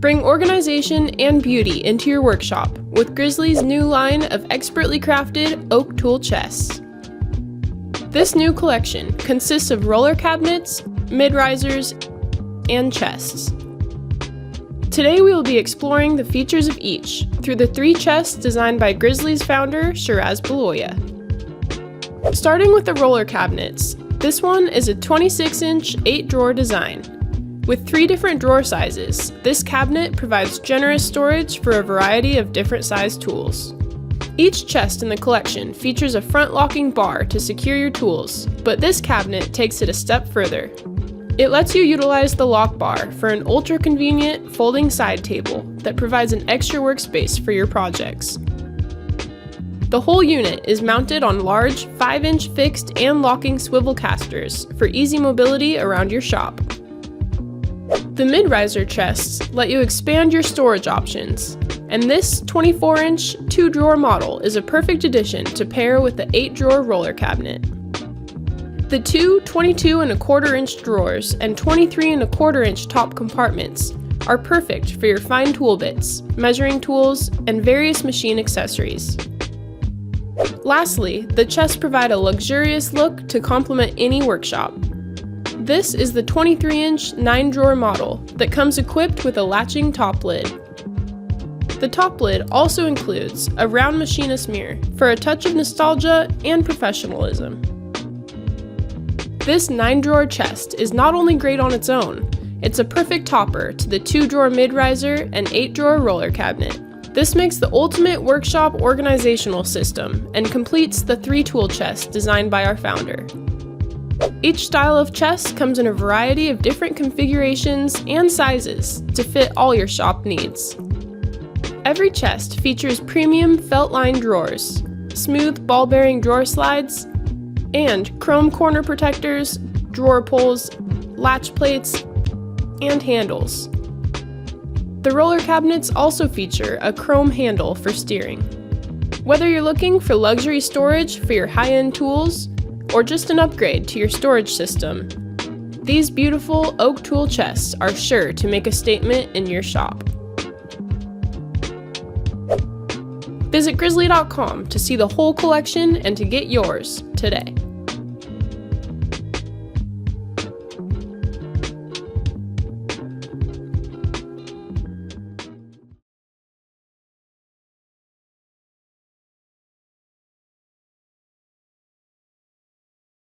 Bring organization and beauty into your workshop with Grizzly's new line of expertly crafted oak tool chests. This new collection consists of roller cabinets, mid-risers, and chests. Today we will be exploring the features of each through the 3 chests designed by Grizzly's founder, Shiraz Beloya. Starting with the roller cabinets, this one is a 26-inch 8-drawer design. With 3 different drawer sizes, this cabinet provides generous storage for a variety of different sized tools. Each chest in the collection features a front-locking bar to secure your tools, but this cabinet takes it a step further. It lets you utilize the lock bar for an ultra-convenient folding side table that provides an extra workspace for your projects. The whole unit is mounted on large 5-inch fixed and locking swivel casters for easy mobility around your shop. The mid-riser chests let you expand your storage options, and this 24-inch 2-drawer model is a perfect addition to pair with the 8-drawer roller cabinet. The 2 22¼ drawers and 23¼ top compartments are perfect for your fine tool bits, measuring tools, and various machine accessories. Lastly, the chests provide a luxurious look to complement any workshop. This is the 23-inch 9-drawer model that comes equipped with a latching top lid. The top lid also includes a round machinist mirror for a touch of nostalgia and professionalism. This 9-drawer chest is not only great on its own, it's a perfect topper to the 2-drawer mid-riser and 8-drawer roller cabinet. This makes the ultimate workshop organizational system and completes the 3-tool chest designed by our founder. Each style of chest comes in a variety of different configurations and sizes to fit all your shop needs. Every chest features premium felt-lined drawers, smooth ball-bearing drawer slides, and chrome corner protectors, drawer pulls, latch plates, and handles. The roller cabinets also feature a chrome handle for steering. Whether you're looking for luxury storage for your high-end tools, or just an upgrade to your storage system, these beautiful oak tool chests are sure to make a statement in your shop. Visit Grizzly.com to see the whole collection and to get yours today.